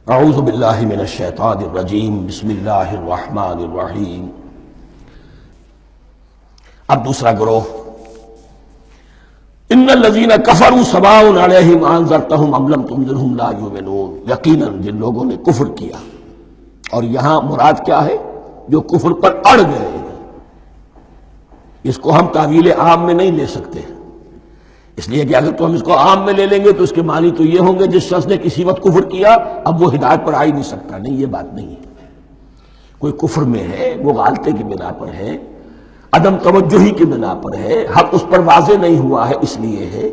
اعوذ باللہ من الشیطان الرجیم بسم اللہ الرحمن الرحیم۔ اب دوسرا گروہ، ان الذین کفروا سواء علیہم انذرتہم ام لم تنذرہم لا یؤمنون، یقیناً جن لوگوں نے کفر کیا، اور یہاں مراد کیا ہے؟ جو کفر پر اڑ گئے۔ اس کو ہم تعویل عام میں نہیں لے سکتے، اس لیے کہ اگر تو ہم اس کو عام میں لے لیں گے تو اس کے معنی تو یہ ہوں گے جس شخص نے کسی وقت کفر کیا اب وہ ہدایت پر آ ہی نہیں سکتا۔ نہیں، یہ بات نہیں ہے۔ کوئی کفر میں ہے، وہ غالطے کی بنا پر ہے، عدم توجہی کی بنا پر ہے، حق اس پر واضح نہیں ہوا ہے اس لیے ہے،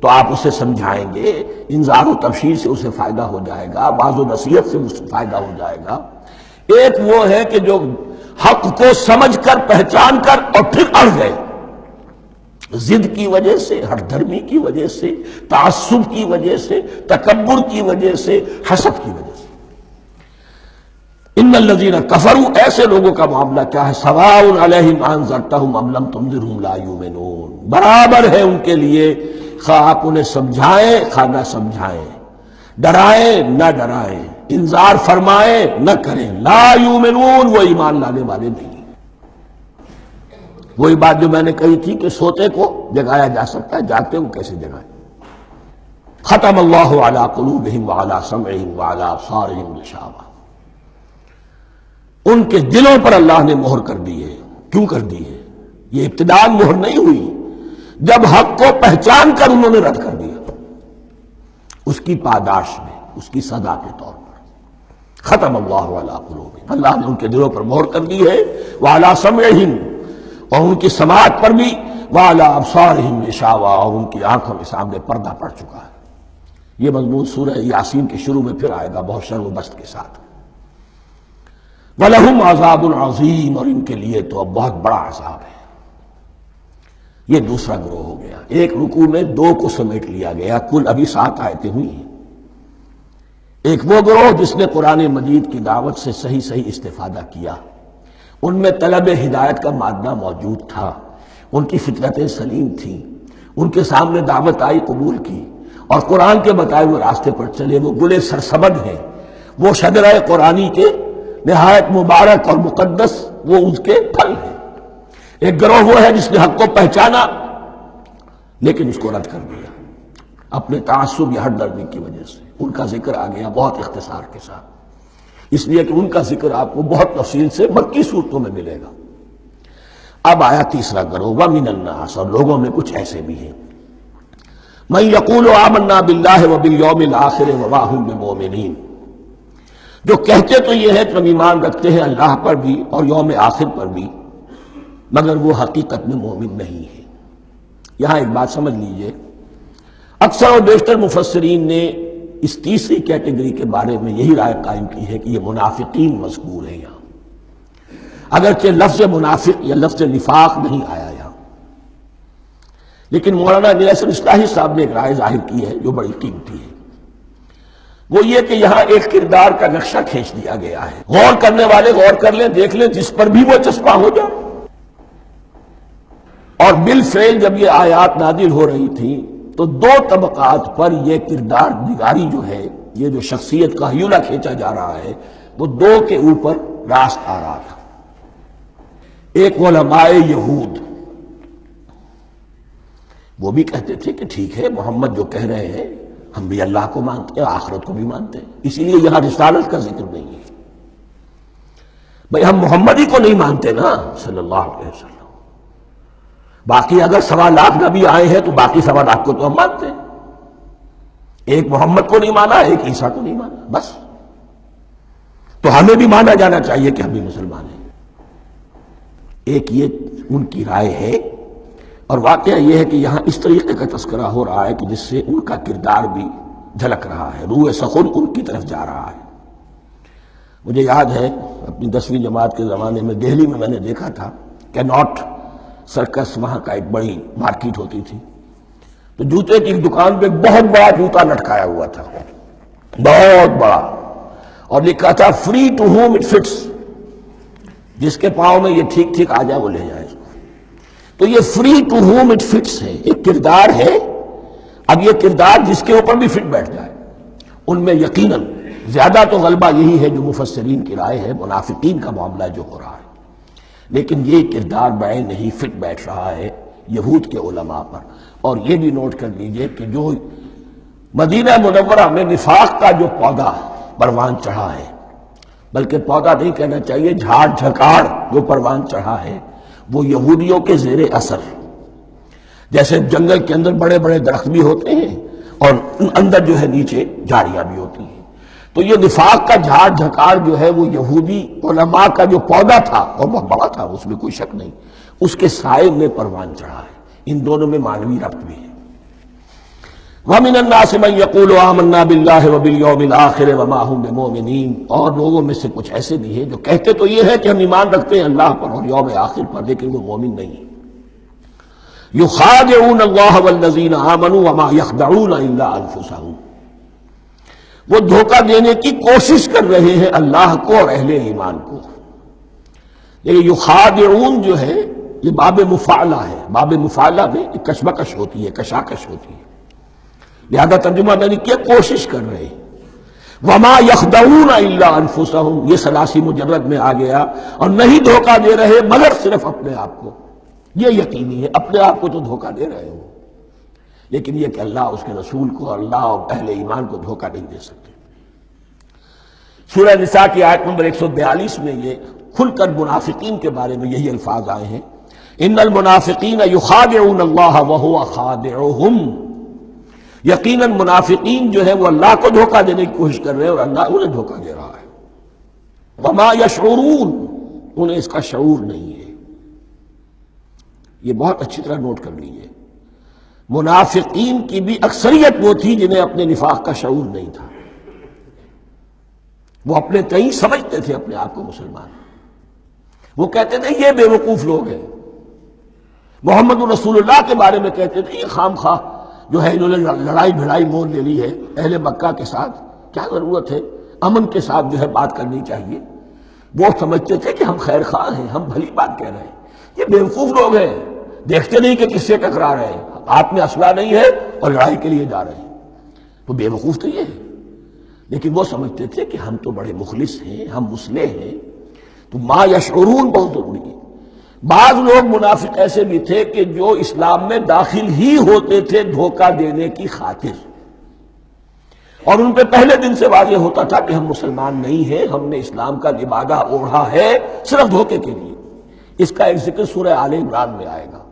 تو آپ اسے سمجھائیں گے، انذار و تبشیر سے اسے فائدہ ہو جائے گا، واعظ و نصیحت سے اسے فائدہ ہو جائے گا۔ ایک وہ ہے کہ جو حق کو سمجھ کر پہچان کر اور پھر اڑ گئے، ضد کی وجہ سے، ہٹ دھرمی کی وجہ سے، تعصب کی وجہ سے، تکبر کی وجہ سے، حسد کی وجہ سے۔ ان الذین کفروا، ایسے لوگوں کا معاملہ کیا ہے؟ سواء علیہم انذرتہم ام لم تنذرہم لا یؤمنون، برابر ہے ان کے لیے، خواہ آپ انہیں سمجھائیں خواہ نہ سمجھائیں، ڈرائیں نہ ڈرائیں، انذار فرمائیں نہ کریں، لا یؤمنون، وہ ایمان لانے والے نہیں۔ وہی بات جو میں نے کہی تھی کہ سوتے کو جگایا جا سکتا ہے، جاگتے کو کیسے جگائیں؟ ختم اللہ علی قلوبہم وعلی سمعہم وعلی ابصارہم غشاوہ، ان کے دلوں پر اللہ نے مہر کر دی ہے۔ کیوں کر دی ہے؟ یہ ابتداءً مہر نہیں ہوئی، جب حق کو پہچان کر انہوں نے رد کر دیا، اس کی پاداش میں، اس کی سزا کے طور پر۔ ختم اللہ علی قلوبہم، اللہ نے ان کے دلوں پر مہر کر دی ہے، وعلی سمعہم، اور ان کی سماعت پر بھی، وعلی ابصارہم غشاوہ، اور ان کی آنکھوں کے سامنے پردہ پڑ چکا ہے۔ یہ مضمون سورہ یاسین کے شروع میں پھر آئے گا بہت شر و بست کے ساتھ۔ وَلَهُمْ عَذَابٌ عَظِيمٌ، اور ان کے لیے تو اب بہت بڑا عذاب ہے۔ یہ دوسرا گروہ ہو گیا، ایک رکوع میں دو کو سمیٹ لیا گیا، کل ابھی 7 آیتیں ہوئی ہیں۔ ایک وہ گروہ جس نے قرآن مجید کی دعوت سے صحیح استفادہ کیا، ان میں طلب ہدایت کا مادہ موجود تھا، ان کی فطرتیں سلیم تھیں، ان کے سامنے دعوت آئی، قبول کی، اور قرآن کے بتائے ہوئے راستے پر چلے۔ وہ گلے سرسبد ہیں، وہ شجرہ قرآنی کے نہایت مبارک اور مقدس، وہ اس کے پھل ہیں۔ ایک گروہ وہ ہے جس نے حق کو پہچانا لیکن اس کو رد کر دیا اپنے تعصب یا ہٹ درمی کی وجہ سے۔ ان کا ذکر آ گیا بہت اختصار کے ساتھ، اس لیے کہ ان کا ذکر آپ کو بہت تفصیل سے مکی صورتوں میں ملے گا۔ اب آیا تیسرا گروہ، وَمِنَ النَّاسِ، اور لوگوں میں کچھ ایسے بھی ہیں، مَن يَقُولُ آمَنَّا بِاللَّهِ وَبِالْيَوْمِ الْآخِرِ وَمَا هُم بِمُؤْمِنِينَ، جو کہتے تو یہ ہے کہ ہم ایمان رکھتے ہیں اللہ پر بھی اور یوم آخر پر بھی، مگر وہ حقیقت میں مومن نہیں ہے۔ یہاں ایک بات سمجھ لیجئے، اکثر اور بیشتر مفسرین نے اس تیسری کیٹیگری کے بارے میں یہی رائے قائم کی ہے کہ یہ منافقین مذکور ہیں یہاں، اگرچہ لفظ منافق یا لفظ نفاق نہیں آیا یہاں، لیکن مولانا نیل احسن اصلاحی صاحب نے ایک رائے ظاہر کی ہے جو بڑی قیمتی ہے۔ وہ یہ کہ یہاں ایک کردار کا نقشہ کھینچ دیا گیا ہے، غور کرنے والے غور کر لیں، دیکھ لیں، جس پر بھی وہ چسپاں ہو جائے۔ اور بالفعل جب یہ آیات نازل ہو رہی تھی تو دو طبقات پر یہ کردار نگاری جو ہے، یہ جو شخصیت کا ہیولہ کھینچا جا رہا ہے، وہ دو کے اوپر راست آ رہا تھا۔ ایک علماء یہود، وہ بھی کہتے تھے کہ ٹھیک ہے، محمد جو کہہ رہے ہیں ہم بھی اللہ کو مانتے ہیں، آخرت کو بھی مانتے ہیں، اسی لیے یہاں رسالت کا ذکر نہیں ہے۔ بھئی ہم محمد ہی کو نہیں مانتے نا صلی اللہ علیہ وسلم، باقی اگر 1.25 نبی آئے ہیں تو باقی 1.25 کو تو ہم مانتے ہیں، ایک محمد کو نہیں مانا، ایک عیسیٰ کو نہیں مانا، بس تو ہمیں بھی مانا جانا چاہیے کہ ہم بھی مسلمان ہیں۔ ایک یہ ان کی رائے ہے، اور واقعہ یہ ہے کہ یہاں اس طریقے کا تذکرہ ہو رہا ہے کہ جس سے ان کا کردار بھی جھلک رہا ہے، روح سخن ان کی طرف جا رہا ہے۔ مجھے یاد ہے اپنی 10ویں جماعت کے زمانے میں دہلی میں نے دیکھا تھا کہ ناٹ سرکس، وہاں کا ایک بڑی مارکیٹ ہوتی تھی، تو جوتے کی ایک دکان پہ بہت بڑا جوتا لٹکایا ہوا تھا، بہت بڑا، اور لکھا تھا free to home it fits, جس کے پاؤں میں یہ ٹھیک ٹھیک آ جائے وہ لے جائے۔ تو یہ free to home it fits ہے، ایک کردار ہے، اب یہ کردار جس کے اوپر بھی فٹ بیٹھ جائے، ان میں یقیناً زیادہ تو غلبہ یہی ہے جو مفسرین کی رائے ہے، منافقین کا معاملہ جو ہو رہا ہے، لیکن یہ کردار بعین نہیں فٹ بیٹھ رہا ہے یہود کے علماء پر۔ اور یہ بھی نوٹ کر لیجئے کہ جو مدینہ منورہ میں نفاق کا جو پودا پروان چڑھا ہے، بلکہ پودا نہیں کہنا چاہیے، جھاڑ جھکاڑ جو پروان چڑھا ہے، وہ یہودیوں کے زیر اثر، جیسے جنگل کے اندر بڑے بڑے درخت بھی ہوتے ہیں اور اندر جو ہے نیچے جھاڑیاں بھی ہوتی ہیں، تو یہ نفاق کا جھاڑ جھکاڑ جو ہے وہ یہودی علماء کا جو پودا تھا اور بہت بڑا تھا، اس میں کوئی شک نہیں، اس کے سائے میں پروان چڑھا ہے۔ ان دونوں میں معنوی ربط بھی ہے۔ وَمِنَ النَّاسِ مَن يَقُولُ آمَنَّا بِاللَّهِ وَبِالْيَوْمِ الْآخِرِ وَمَا هُم بِمُؤْمِنِينَ، اور لوگوں میں سے کچھ ایسے بھی ہیں جو کہتے تو یہ ہے کہ ہم ایمان رکھتے ہیں اللہ پر اور یوم آخر پر، لیکن وہ مومن نہیں ہیں۔ يُخَادِعُونَ اللَّهَ وَالَّذِينَ آمَنُوا وَمَا يَخْدَعُونَ إِلَّا أَنفُسَهُمْ، وہ دھوکہ دینے کی کوشش کر رہے ہیں اللہ کو اور اہل ایمان کو۔ لیکن یخادعون جو ہے یہ باب مفعلہ ہے، باب مفعلہ میں کشمکش ہوتی ہے، کشاکش ہوتی ہے، لہذا ترجمہ میں نے کیا کوشش کر رہے ہیں۔ وما یخدعون الا انفسهم، یہ ثلاثی مجرد میں آ گیا، اور نہیں دھوکہ دے رہے مگر صرف اپنے آپ کو۔ یہ یقینی ہے اپنے آپ کو تو دھوکہ دے رہے ہو، لیکن یہ کہ اللہ اس کے رسول کو، اللہ اور اہل ایمان کو دھوکہ نہیں دے سکتے۔ سورہ نساء کی آیت نمبر 142 میں یہ کھل کر منافقین کے بارے میں یہی الفاظ آئے ہیں، ان المنافقین یخادعون اللہ وہو خادعہم، یقیناً منافقین جو ہے وہ اللہ کو دھوکہ دینے کی کوشش کر رہے ہیں اور اللہ انہیں دھوکہ دے رہا ہے۔ وما یشعرون، انہیں اس کا شعور نہیں ہے۔ یہ بہت اچھی طرح نوٹ کر لیجیے، منافقین کی بھی اکثریت وہ تھی جنہیں اپنے نفاق کا شعور نہیں تھا، وہ اپنے کہیں سمجھتے تھے اپنے آپ کو مسلمان، وہ کہتے تھے یہ بے وقوف لوگ ہیں، محمد رسول اللہ کے بارے میں کہتے تھے یہ خام خواہ جو ہے انہوں نے لڑائی بھڑائی مول لے لی ہے اہل مکہ کے ساتھ، کیا ضرورت ہے، امن کے ساتھ جو ہے بات کرنی چاہیے۔ وہ سمجھتے تھے کہ ہم خیر خواہ ہیں، ہم بھلی بات کہہ رہے ہیں، یہ بے وقوف لوگ ہیں، دیکھتے نہیں کہ کس سے ٹکرا رہے ہیں، ہاتھ میں اسلحہ نہیں ہے اور لڑائی کے لیے جا رہے ہیں، تو بے وقوف تو یہ ہے۔ لیکن وہ سمجھتے تھے کہ ہم تو بڑے مخلص ہیں، ہم مصلح ہیں، تو ما یشعرون بہت ضروری ہے۔ بعض لوگ منافق ایسے بھی تھے کہ جو اسلام میں داخل ہی ہوتے تھے دھوکہ دینے کی خاطر، اور ان پہ پہلے دن سے واضح ہوتا تھا کہ ہم مسلمان نہیں ہیں، ہم نے اسلام کا لبادہ اوڑھا ہے صرف دھوکے کے لیے۔ اس کا ایک ذکر سورہ آل عمران میں آئے گا۔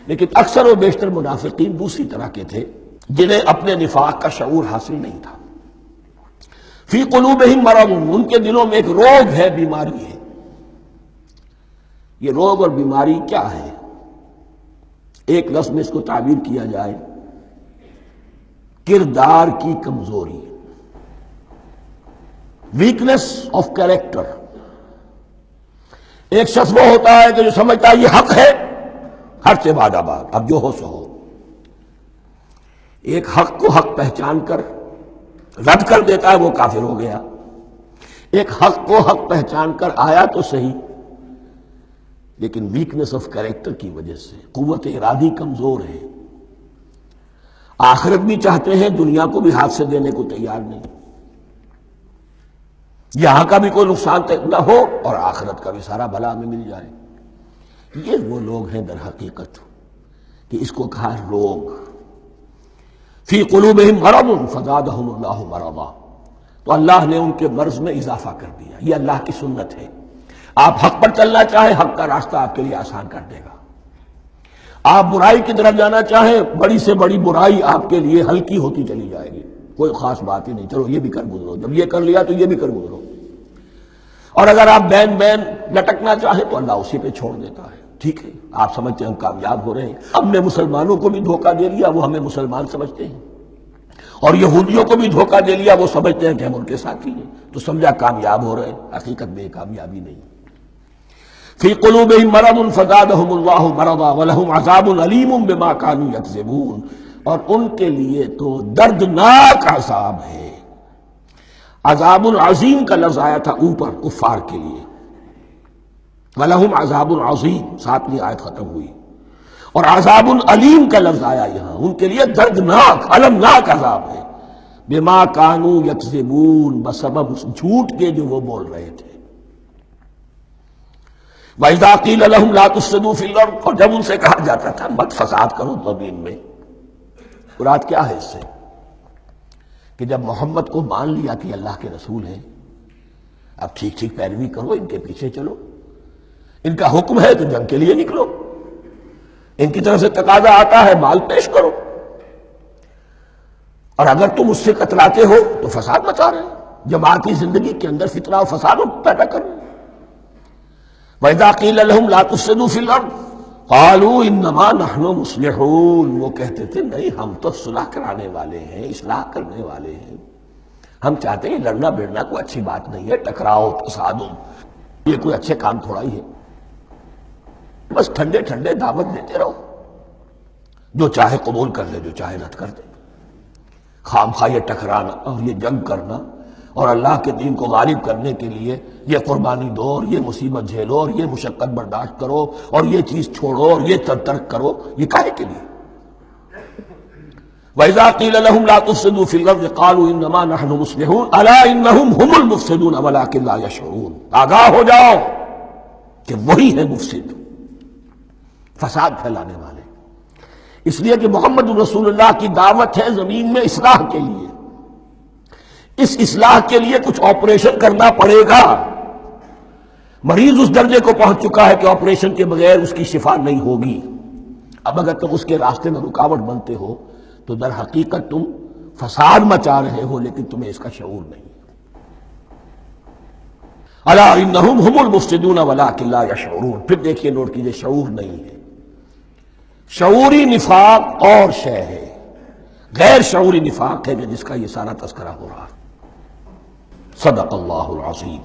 لیکن اکثر و بیشتر منافقین دوسری طرح کے تھے جنہیں اپنے نفاق کا شعور حاصل نہیں تھا۔ فی قلوبہم مرض، ان کے دلوں میں ایک روگ ہے، بیماری ہے۔ یہ روگ اور بیماری کیا ہے؟ ایک لفظ میں اس کو تعبیر کیا جائے، کردار کی کمزوری، ویکنس آف کیریکٹر۔ ایک شخص وہ ہوتا ہے کہ جو سمجھتا ہے یہ حق ہے، حق سے بعد آباد، اب جو ہو سو ہو۔ ایک حق کو حق پہچان کر رد کر دیتا ہے، وہ کافر ہو گیا۔ ایک حق کو حق پہچان کر آیا تو صحیح، لیکن ویکنس آف کیریکٹر کی وجہ سے قوت ارادی کمزور ہے، آخرت بھی چاہتے ہیں، دنیا کو بھی ہاتھ سے دینے کو تیار نہیں، یہاں کا بھی کوئی نقصان نہ ہو اور آخرت کا بھی سارا بھلا ہمیں مل جائے۔ یہ وہ لوگ ہیں در حقیقت کہ اس کو کہا روگ۔ فی قلوبہم مرض فزادہم اللہ مرضا، تو اللہ نے ان کے مرض میں اضافہ کر دیا۔ یہ اللہ کی سنت ہے، آپ حق پر چلنا چاہیں حق کا راستہ آپ کے لیے آسان کر دے گا، آپ برائی کی طرف جانا چاہیں بڑی سے بڑی برائی آپ کے لیے ہلکی ہوتی چلی جائے گی، کوئی خاص بات ہی نہیں، چلو یہ بھی کر گزرو، جب یہ کر لیا تو یہ بھی کر گزرو۔ اور اگر آپ بین بین لٹکنا چاہیں تو اللہ اسی پہ چھوڑ دیتا ہے، ٹھیک ہے آپ سمجھتے ہیں ہم کامیاب ہو رہے ہیں، ہم نے مسلمانوں کو بھی دھوکہ دے لیا، وہ ہمیں مسلمان سمجھتے ہیں، اور یہودیوں کو بھی دھوکہ دے لیا، وہ سمجھتے ہیں کہ ہم ان کے ساتھی ہیں، تو سمجھا کامیاب ہو رہے ہیں، حقیقت میں کامیابی نہیں۔ فی قلوبہم مرض فزادہم اللہ مرضا ولہم عذاب علیم بما کانوا یکذبون، اور ان کے لیے تو دردناک عذاب ہے۔ عذاب عظیم کا لفظ آیا تھا اوپر کفار کے لیے، وَلَهُمْ عَذَابٌ عَظِيمٌ، 7ویں آیت ختم ہوئی، اور عذاب علیم کا لفظ آیا یہاں، ان کے لیے دردناک المناک عذاب ہے۔ بما کانوا یکذبون، بسبب اس جھوٹ کے جو وہ بول رہے تھے۔ وَإِذَا قِيلَ لَهُمْ لَا تُفْسِدُوا فِي الْأَرْضِ، اور جب ان سے کہا جاتا تھا مت فساد کرو زمین میں۔ مراد کیا ہے اس سے؟ کہ جب محمد کو مان لیا کہ اللہ کے رسول ہیں، اب ٹھیک ٹھیک پیروی کرو، ان کے پیچھے چلو، ان کا حکم ہے تو جنگ کے لیے نکلو، ان کی طرف سے تقاضا آتا ہے مال پیش کرو، اور اگر تم اس سے کتراتے ہو تو فساد مچا رہے ہیں، جماعتی زندگی کے اندر فتنہ و فساد پیدا کر رہے ہیں۔ وَإِذَا قِيلَ لَهُمْ لَا تُفْسِدُوا فِي الْأَرْضِ قَالُوا إِنَّمَا نَحْنُ مُصْلِحُونَ، وہ کہتے تھے نہیں ہم تو صلح کرانے والے ہیں، اصلاح کرنے والے ہیں، ہم چاہتے ہیں لڑنا بڑنا کوئی اچھی بات نہیں ہے، ٹکراؤ تصادم یہ کوئی اچھے کام تھوڑا ہی ہے، بس ٹھنڈے ٹھنڈے دعوت دیتے رہو، جو چاہے قبول کر لے جو چاہے رد کر دے، خام خواہ یہ ٹکرانا اور یہ جنگ کرنا اور اللہ کے دین کو غالب کرنے کے لیے یہ قربانی دو اور یہ مصیبت جھیلو اور یہ مشقت برداشت کرو اور یہ چیز چھوڑو اور یہ ترک کرو، یہ کاہے کے لیے؟ وَإِذَا قِيلَ لَهُمْ لَا تُفْسِدُوا فِي الْأَرْضِ قَالُوا إِنَّمَا نَحْنُ مُصْلِحُونَ أَلَا إِنَّهُمْ هُمُ الْمُفْسِدُونَ وَلَٰكِن لَا يَشْعُرُونَ، آگاہ ہو جاؤ کہ وہی ہے مفسد، فساد پھیلانے والے، اس لیے کہ محمد رسول اللہ کی دعوت ہے زمین میں اصلاح کے لیے، اس اصلاح کے لیے کچھ آپریشن کرنا پڑے گا، مریض اس درجے کو پہنچ چکا ہے کہ آپریشن کے بغیر اس کی شفا نہیں ہوگی، اب اگر تم اس کے راستے میں رکاوٹ بنتے ہو تو در حقیقت تم فساد مچا رہے ہو لیکن تمہیں اس کا شعور نہیں۔ الا انہم ہم المفسدون ولکن لا یشعرون، پھر دیکھیے نوٹ کیجئے شعور نہیں ہے، شعوری نفاق اور شے ہے، غیر شعوری نفاق ہے کہ جس کا یہ سارا تذکرہ ہو رہا ہے۔ صدق اللہ العظیم۔